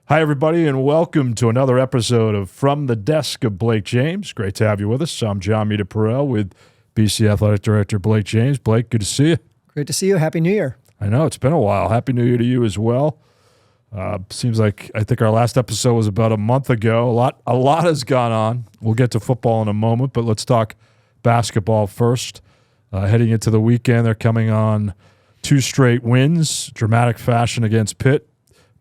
Hi, everybody, and welcome to another episode of From the Desk of Blake James. Great to have you with us. I'm Jon Meterparel with BC Athletic Director Blake James. Blake, good to see you. Great to see you. Happy New Year. I know, it's been a while. Happy New Year to you as well. Seems like I think our last episode was about a month ago. A lot has gone on. We'll get to football in a moment, but let's talk basketball first. Heading into the weekend, they're coming on 2 straight wins, dramatic fashion against Pitt.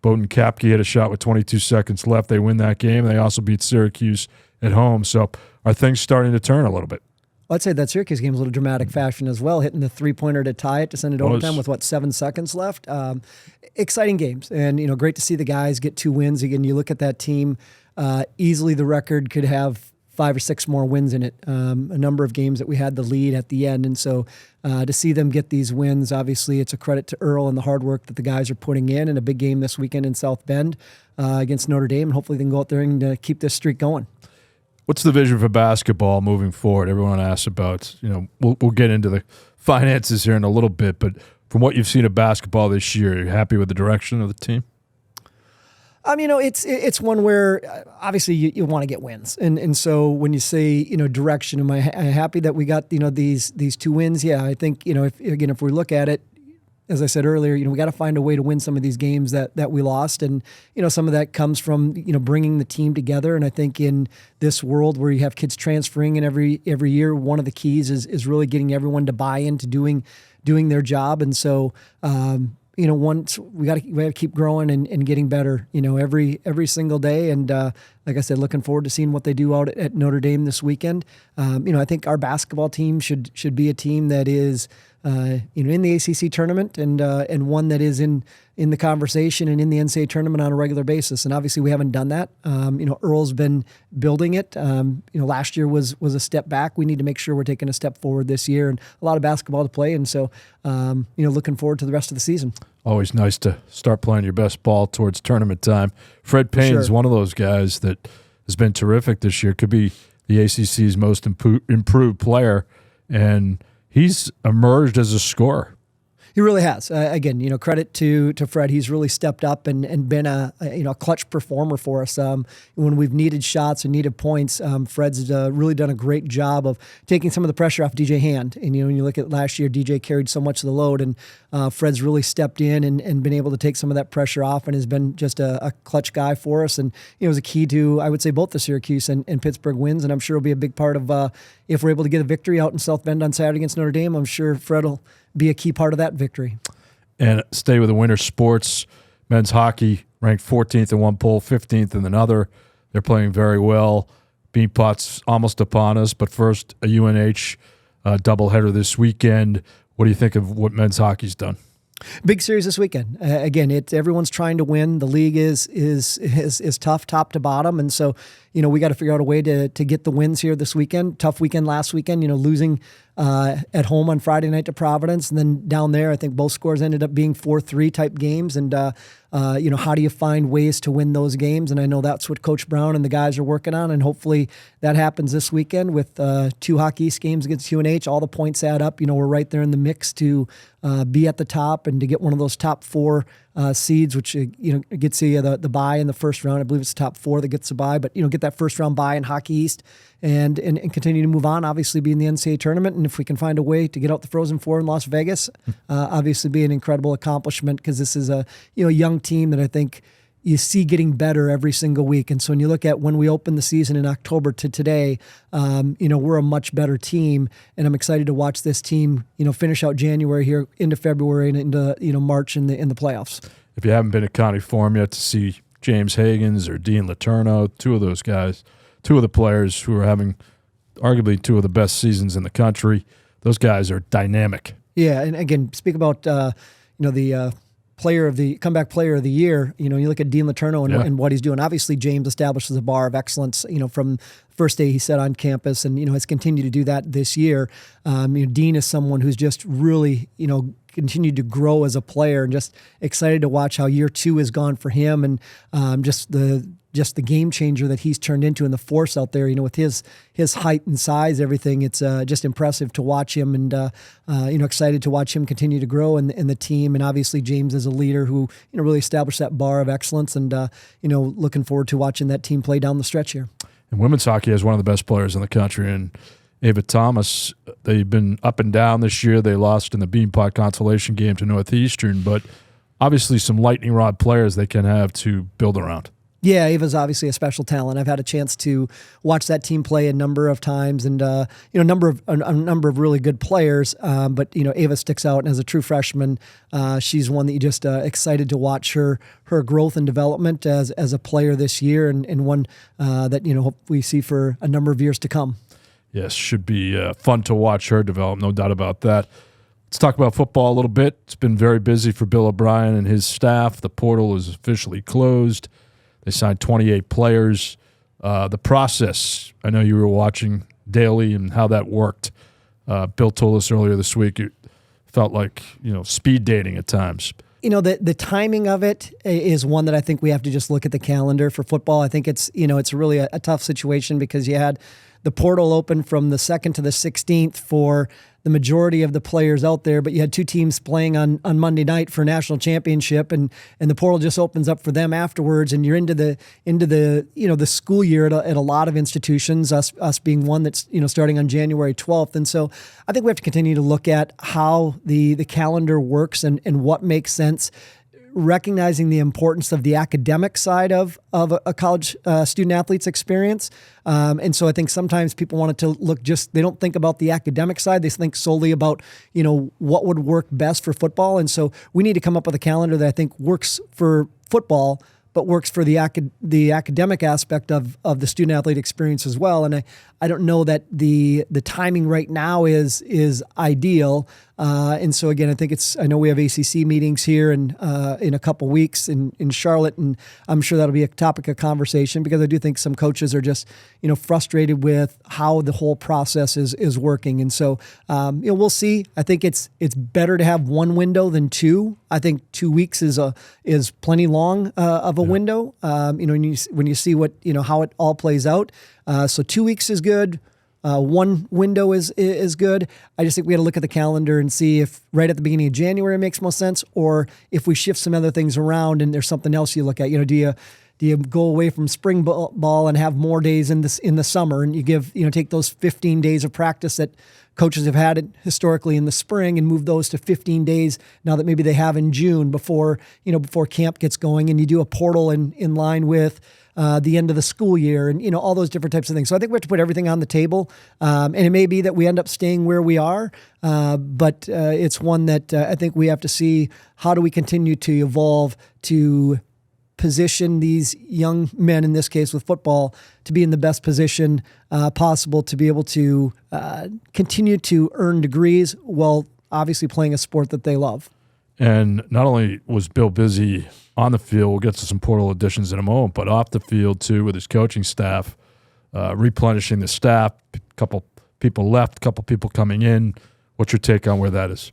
Bowden Kapke had a shot with 22 seconds left. They win that game. They also beat Syracuse at home. So are things starting to turn a little bit? Well, I'd say that Syracuse game was a little dramatic fashion as well, hitting the three-pointer to tie it to send it overtime with, 7 seconds left. Exciting games, and great to see the guys get 2 wins. Again, you look at that team, easily the record could have 5 or 6 more wins in it. A number of games that we had the lead at the end, and so to see them get these wins, obviously it's a credit to Earl and the hard work that the guys are putting in, and a big game this weekend in South Bend against Notre Dame, and hopefully they can go out there and keep this streak going. What's the vision for basketball moving forward? Everyone asks about, we'll get into the finances here in a little bit, but from what you've seen of basketball this year, are you happy with the direction of the team? It's one where obviously you want to get wins, and so when you say direction, am I happy that we got these 2 wins? Yeah, I think if we look at it, as I said earlier, we got to find a way to win some of these games that we lost, and some of that comes from bringing the team together. And I think in this world where you have kids transferring in every year, one of the keys is really getting everyone to buy into doing their job, and so. Once we got to keep growing and getting better, every single day. And like I said, looking forward to seeing what they do out at Notre Dame this weekend. I think our basketball team should be a team that is, in the ACC tournament and one that is in the conversation and in the NCAA tournament on a regular basis. And obviously we haven't done that. Earl's been building it. Last year was a step back. We need to make sure we're taking a step forward this year, and a lot of basketball to play. And so, looking forward to the rest of the season. Always nice to start playing your best ball towards tournament time. Fred Payne is one of those guys that has been terrific this year. Could be the ACC's most improved player, and he's emerged as a scorer. He really has. Again, credit to Fred. He's really stepped up and been a clutch performer for us. When we've needed shots and needed points, Fred's really done a great job of taking some of the pressure off DJ Hand. And when you look at last year, DJ carried so much of the load, and Fred's really stepped in and been able to take some of that pressure off, and has been just a clutch guy for us. And it was a key to, I would say, both the Syracuse and Pittsburgh wins. And I'm sure it'll be a big part of if we're able to get a victory out in South Bend on Saturday against Notre Dame. I'm sure Fred will be a key part of that victory. And stay with the winter sports. Men's hockey ranked 14th in one poll, 15th in another. They're playing very well. Beanpot's almost upon us, but first a UNH doubleheader this weekend. What do you think of what men's hockey's done? Big series this weekend. Again, everyone's trying to win. The league is tough, top to bottom, and so we got to figure out a way to get the wins here this weekend. Tough weekend last weekend. Losing at home on Friday night to Providence, and then down there, I think both scores ended up being 4-3 type games. And how do you find ways to win those games? And I know that's what Coach Brown and the guys are working on, and hopefully that happens this weekend with 2 Hockey East games against UNH. All the points add up. We're right there in the mix to be at the top and to get one of those top 4 seeds, which gets you the bye in the first round. I believe it's the top 4 that gets the bye, but get that first round bye in Hockey East and continue to move on. Obviously, be in the NCAA tournament, and if we can find a way to get out the Frozen Four in Las Vegas, obviously be an incredible accomplishment, because this is a young team that I think you see getting better every single week. And so when you look at when we opened the season in October to today, we're a much better team, and I'm excited to watch this team, finish out January here into February and into, March in the playoffs. If you haven't been to County Forum yet to see James Hagens or Dean Letourneau, 2 of those guys, 2 of the players who are having arguably 2 of the best seasons in the country, those guys are dynamic. Yeah, and again, speak about the comeback player of the year. You look at Dean Letourneau and what he's doing. Obviously, James establishes a bar of excellence, from first day he set on campus, and has continued to do that this year. Dean is someone who's just really continued to grow as a player, and just excited to watch how year 2 has gone for him, and just the game changer that he's turned into, and the force out there, with his height and size, everything. It's just impressive to watch him, and excited to watch him continue to grow in the team. And obviously James is a leader who really established that bar of excellence, and looking forward to watching that team play down the stretch here. And women's hockey has one of the best players in the country, and Ava Thomas. They've been up and down this year. They lost in the Beanpot consolation game to Northeastern, but obviously some lightning rod players they can have to build around. Yeah, Ava's obviously a special talent. I've had a chance to watch that team play a number of times, and a number of really good players. But Ava sticks out, and as a true freshman, she's one that you just excited to watch her growth and development as a player this year, and one that hope we see for a number of years to come. Yes, should be fun to watch her develop, no doubt about that. Let's talk about football a little bit. It's been very busy for Bill O'Brien and his staff. The portal is officially closed. They signed 28 players. The process, I know you were watching daily and how that worked. Bill told us earlier this week it felt like, speed dating at times. The timing of it is one that I think we have to just look at the calendar for football. I think it's really a tough situation, because you had the portal open from the 2nd to the 16th for the majority of the players out there, but you had 2 teams playing on Monday night for a national championship, and the portal just opens up for them afterwards, and you're into the school year at a lot of institutions, us being one that's starting on January 12th. And so I think we have to continue to look at how the calendar works and what makes sense, recognizing the importance of the academic side of a college student athlete's experience. And so I think sometimes people want it to look they don't think about the academic side. They think solely about, what would work best for football. And so we need to come up with a calendar that I think works for football, but works for the academic aspect of the student athlete experience as well. And I don't know that the timing right now is ideal. And so again, I know we have ACC meetings here in a couple weeks in Charlotte, and I'm sure that'll be a topic of conversation, because I do think some coaches are just frustrated with how the whole process is working. And so we'll see. I think it's better to have one window than 2. I think 2 weeks is plenty long of a window. When you see what how it all plays out. So 2 weeks is good. One window is good. I just think we got to look at the calendar and see if right at the beginning of January makes most sense, or if we shift some other things around and there's something else you look at. Do you go away from spring ball and have more days in the summer, and you take those 15 days of practice that coaches have had historically in the spring and move those to 15 days now that maybe they have in June before camp gets going, and you do a portal in line with the end of the school year, and all those different types of things. So I think we have to put everything on the table, and it may be that we end up staying where we are, but it's one that I think we have to see, how do we continue to evolve to position these young men, in this case with football, to be in the best position possible to be able to continue to earn degrees while obviously playing a sport that they love. And not only was Bill busy on the field, we'll get to some portal additions in a moment, but off the field too, with his coaching staff, replenishing the staff. A couple people left, a couple people coming in. What's your take on where that is?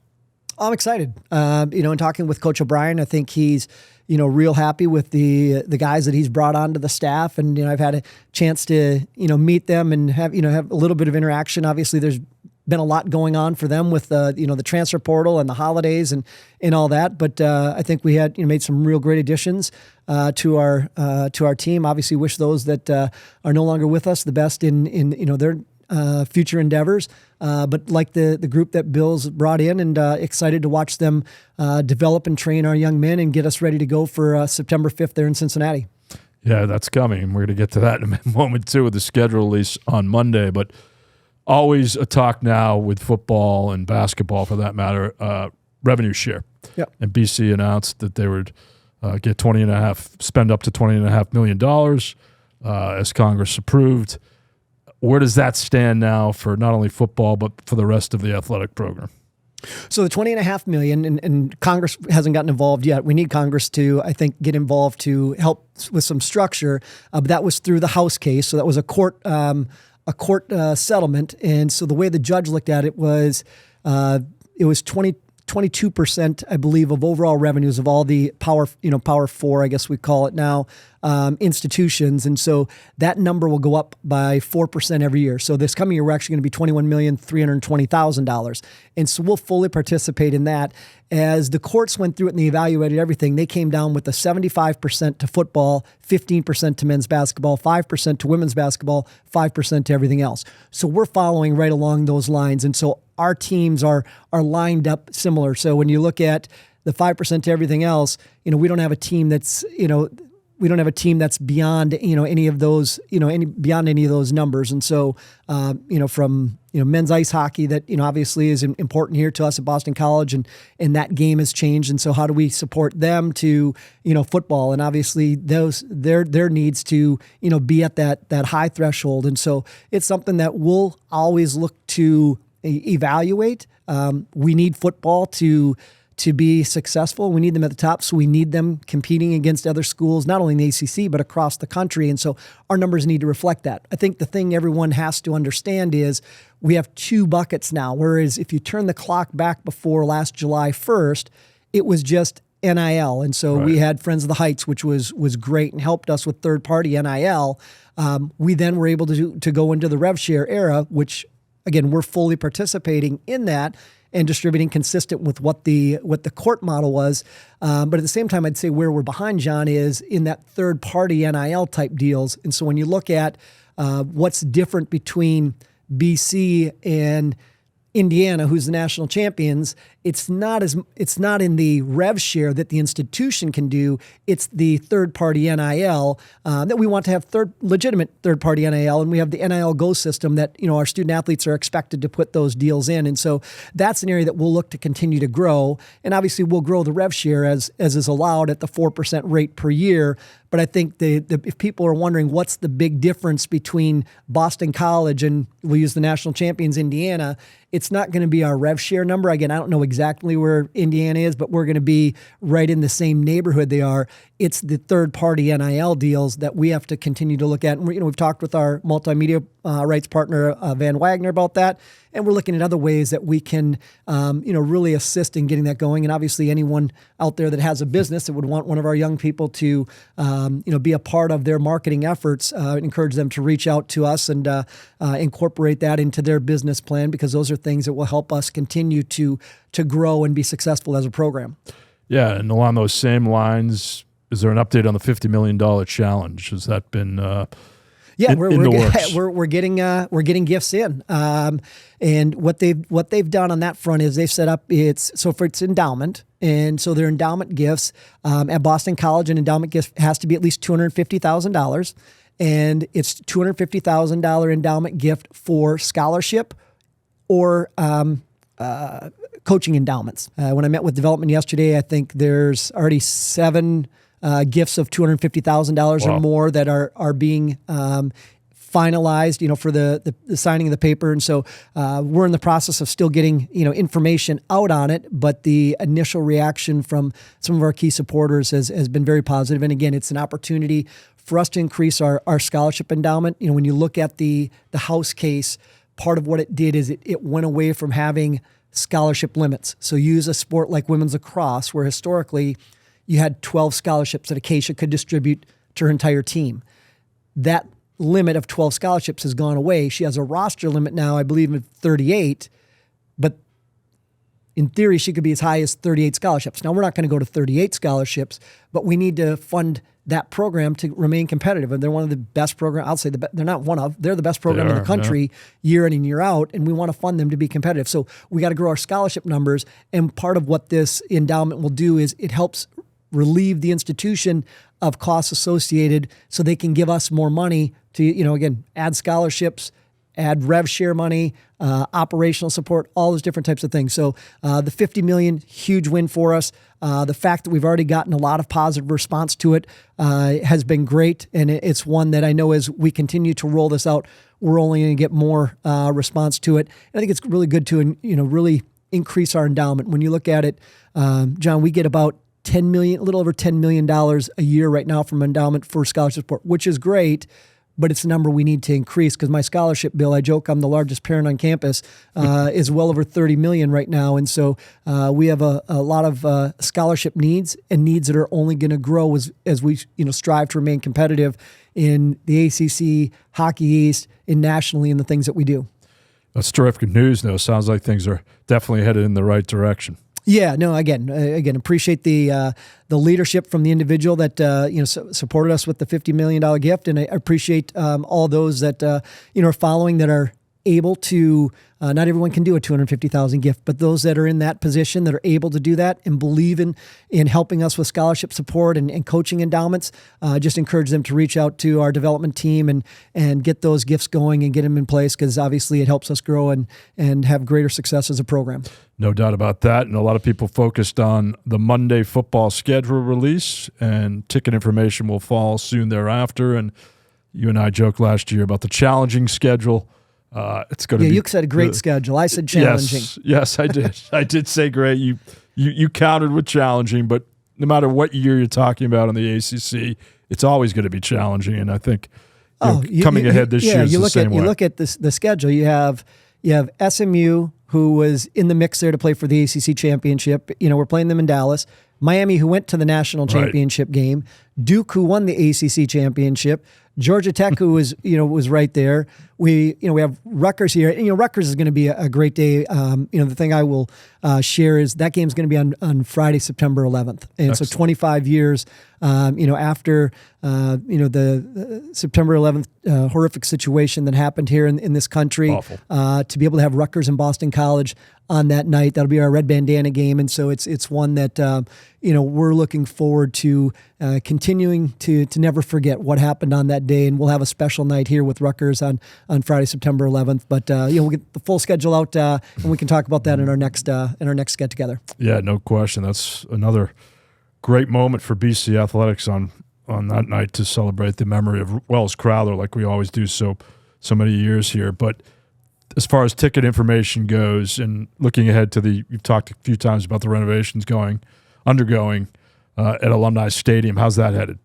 I'm excited. In talking with Coach O'Brien, I think he's real happy with the guys that he's brought onto the staff, and I've had a chance to meet them and have a little bit of interaction. Obviously, there's been a lot going on for them with the transfer portal and the holidays and all that. But I think we had made some real great additions to our team. Obviously, wish those that are no longer with us the best in their future endeavors. But like the group that Bill's brought in, and excited to watch them develop and train our young men and get us ready to go for September 5th there in Cincinnati. Yeah, that's coming. We're going to get to that in a moment too, with the schedule release on Monday. But always a talk now with football and basketball, for that matter, revenue share. Yep. And BC announced that they would spend up to $20.5 million as Congress approved. Where does that stand now for not only football, but for the rest of the athletic program? So the $20.5 million, and Congress hasn't gotten involved yet. We need Congress to, I think, get involved to help with some structure. But that was through the House case, so that was a court settlement. And so the way the judge looked at it was 20 22%, I believe, of overall revenues of all the Power 4, I guess we call it now, institutions. And so that number will go up by 4% every year. So this coming year, we're actually going to be $21,320,000. And so we'll fully participate in that. As the courts went through it and they evaluated everything, they came down with a 75% to football, 15% to men's basketball, 5% to women's basketball, 5% to everything else. So we're following right along those lines. And so our teams are lined up similar. So when you look at the 5% to everything else, we don't have a team that's, we don't have a team that's beyond, any of those, beyond any of those numbers. And so, from, men's ice hockey that, obviously is important here to us at Boston College, and that game has changed. And so how do we support them to, football, and obviously their needs to, be at that high threshold. And so it's something that we'll always look to evaluate. We need football to be successful. We need them at the top, so we need them competing against other schools, not only in the ACC, but across the country. And so our numbers need to reflect that. I think the thing everyone has to understand is we have two buckets now, whereas if you turn the clock back before last July 1st, it was just NIL. And so we had Friends of the Heights, which was great and helped us with third-party NIL. We then were able to go into the rev share era, which, again, we're fully participating in that and distributing consistent with what the court model was. But at the same time, I'd say where we're behind, John, is in that third-party NIL type deals. And so when you look at what's different between BC and Indiana, who's the national champions, it's not in the rev share that the institution can do. It's the third-party NIL that we want to have legitimate third-party NIL, and we have the NIL Go system that our student athletes are expected to put those deals in, and so that's an area that we'll look to continue to grow. And obviously, we'll grow the rev share as is allowed at the 4% rate per year. But I think if people are wondering what's the big difference between Boston College and we'll use the national champions Indiana, it's not going to be our rev share number. Again, I don't know exactly where Indiana is, but we're going to be right in the same neighborhood they are. It's the third-party NIL deals that we have to continue to look at. And we've talked with our multimedia rights partner, Van Wagner, about that. And we're looking at other ways that we can, really assist in getting that going. And obviously, anyone out there that has a business that would want one of our young people to, be a part of their marketing efforts, encourage them to reach out to us and incorporate that into their business plan, because those are things that will help us continue to grow and be successful as a program. Yeah, and along those same lines, is there an update on the $50 million challenge? Has that been we're getting gifts in, and what they've done on that front is they've set up it's endowment, and so their endowment gifts at Boston College, an endowment gift has to be at least $250,000, and it's $250,000 endowment gift for scholarship or coaching endowments. When I met with development yesterday, I think there's already 7 gifts of $250,000 or more that are being finalized, for the signing of the paper. And so we're in the process of still getting, information out on it. But the initial reaction from some of our key supporters has been very positive. And again, it's an opportunity for us to increase our scholarship endowment. When you look at the House case, part of what it did is it went away from having scholarship limits. So use a sport like women's lacrosse, where historically you had 12 scholarships that Acacia could distribute to her entire team. That limit of 12 scholarships has gone away. She has a roster limit now, I believe, of 38, but in theory, she could be as high as 38 scholarships. Now, we're not going to go to 38 scholarships, but we need to fund that program to remain competitive. And they're one of the best programs. I'll say they're not one of, they're the best program in the country year in and year out, and we want to fund them to be competitive. So we got to grow our scholarship numbers, and part of what this endowment will do is it helps relieve the institution of costs associated so they can give us more money to, again, add scholarships, add rev share money, operational support, all those different types of things. So the $50 million, huge win for us. The fact that we've already gotten a lot of positive response to it has been great. And it's one that I know as we continue to roll this out, we're only going to get more response to it. And I think it's really good to, really increase our endowment. When you look at it, John, we get about a little over $10 million a year right now from endowment for scholarship support, which is great. but it's a number we need to increase because my scholarship bill, I joke I'm the largest parent on campus, is well over $30 million right now. And so we have a lot of scholarship needs and needs that are only going to grow as we strive to remain competitive in the ACC, Hockey East, and nationally in the things that we do. That's terrific news, though. Sounds like things are definitely headed in the right direction. Yeah, no. Again, appreciate the leadership from the individual that supported us with the $50 million gift, and I appreciate all those that are following that are able to. Not everyone can do a $250,000 gift, but those that are in that position that are able to do that and believe in helping us with scholarship support and coaching endowments, just encourage them to reach out to our development team and get those gifts going and get them in place because obviously it helps us grow and have greater success as a program. No doubt about that. And a lot of people focused on the Monday football schedule release, and ticket information will fall soon thereafter. And you and I joked last year about the challenging schedule. It's going to be. You said a great schedule. I said challenging. Yes, I did. I did say great. You countered with challenging, but no matter what year you're talking about in the ACC, it's always going to be challenging. And I think coming ahead this year is the same way. You look at the schedule. You have SMU, who was in the mix there to play for the ACC championship. We're playing them in Dallas. Miami, who went to the national championship game. Duke, who won the ACC championship. Georgia Tech, who was right there. We have Rutgers here. Rutgers is going to be a great day. The thing I will share is that game's going to be on Friday, September 11th. And so 25 years, after the September 11th horrific situation that happened here in this country, to be able to have Rutgers and Boston College on that night, that'll be our red bandana game. And so it's one that we're looking forward to continuing to never forget what happened on that day. And we'll have a special night here with Rutgers on Friday, September 11th. But we'll get the full schedule out and we can talk about that in our next get together. Yeah, no question. That's another great moment for BC Athletics on that night to celebrate the memory of Wells Crowther, like we always do so many years here. But as far as ticket information goes, and looking ahead to you've talked a few times about the renovations undergoing at Alumni Stadium. How's that headed?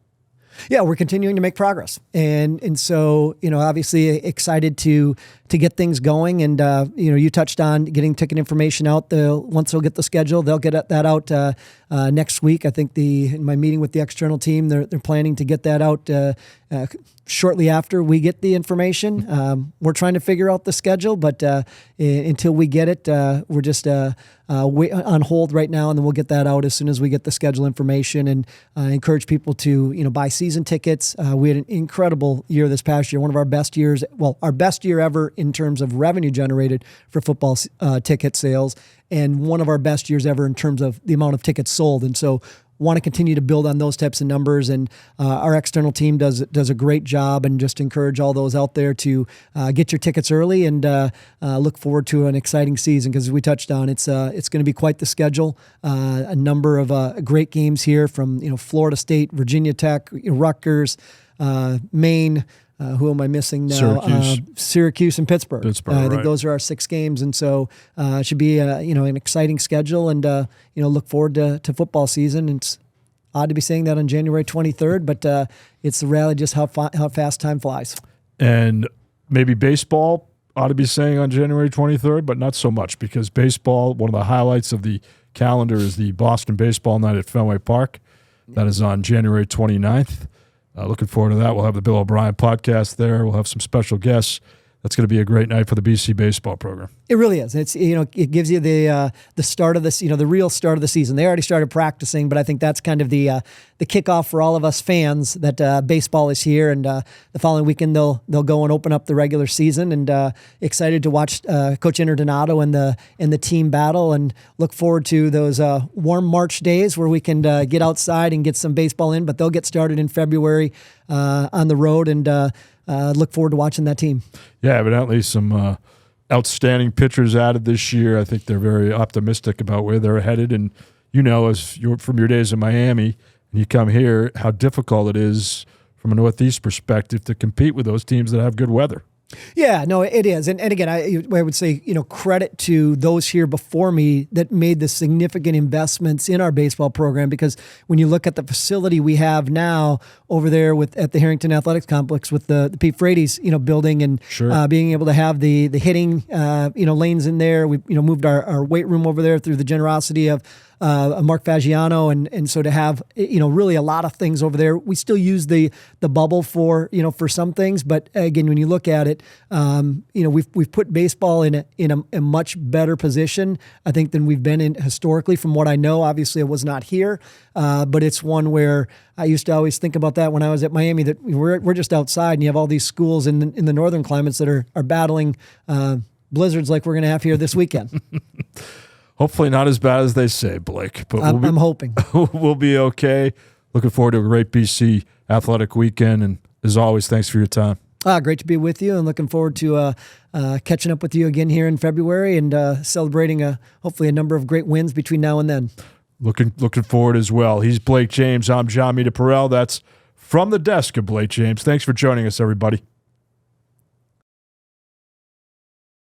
Yeah, we're continuing to make progress, and so obviously excited to get things going. And you touched on getting ticket information out. Once they'll get the schedule, they'll get that out next week. I think in my meeting with the external team, they're planning to get that out shortly after we get the information. We're trying to figure out the schedule, but until we get it, we're just on hold right now, and then we'll get that out as soon as we get the schedule information. And encourage people to buy season tickets. We had an incredible year this past year, one of our best years, our best year ever in terms of revenue generated for football ticket sales, and one of our best years ever in terms of the amount of tickets sold. And so want to continue to build on those types of numbers, and our external team does a great job, and just encourage all those out there to get your tickets early and look forward to an exciting season, because as we touched on, it's going to be quite the schedule. A number of great games here from Florida State, Virginia Tech, Rutgers, Maine. Who am I missing now? Syracuse and Pittsburgh. I think those are our 6 games, and so it should be an exciting schedule, and look forward to football season. It's odd to be saying that on January 23rd, but it's the reality just how fast time flies. And maybe baseball ought to be saying on January 23rd, but not so much, because baseball, one of the highlights of the calendar is the Boston Baseball Night at Fenway Park. That is on January 29th. Looking forward to that. We'll have the Bill O'Brien podcast there. We'll have some special guests. That's going to be a great night for the BC baseball program. It really is. It's it gives you the start of this, the real start of the season. They already started practicing, but I think that's kind of the kickoff for all of us fans that baseball is here, and the following weekend they'll go and open up the regular season, and excited to watch Coach Interdonato and the team battle, and look forward to those warm March days where we can get outside and get some baseball in. But they'll get started in February on the road, and look forward to watching that team. Yeah, evidently some outstanding pitchers added this year. I think they're very optimistic about where they're headed. And as from your days in Miami, and you come here, how difficult it is from a Northeast perspective to compete with those teams that have good weather. Yeah, no, it is. And again, I would say, credit to those here before me that made the significant investments in our baseball program, because when you look at the facility we have now over there at the Harrington Athletics Complex with the Pete Frates, building and Sure. being able to have the hitting, lanes in there. We, moved our weight room over there through the generosity of Mark Fagiano, and so to have really a lot of things over there. We still use the bubble for some things, but again, when you look at it, we've put baseball in a much better position, I think, than we've been in historically. From what I know, obviously, I was not here, but it's one where I used to always think about that when I was at Miami, that we're just outside, and you have all these schools in the northern climates that are battling blizzards like we're going to have here this weekend. Hopefully not as bad as they say, Blake. But I'm hoping. We'll be okay. Looking forward to a great BC athletic weekend. And as always, thanks for your time. Great to be with you, and looking forward to catching up with you again here in February and celebrating hopefully a number of great wins between now and then. Looking forward as well. He's Blake James. I'm Jon Meterparel. That's From the Desk of Blake James. Thanks for joining us, everybody.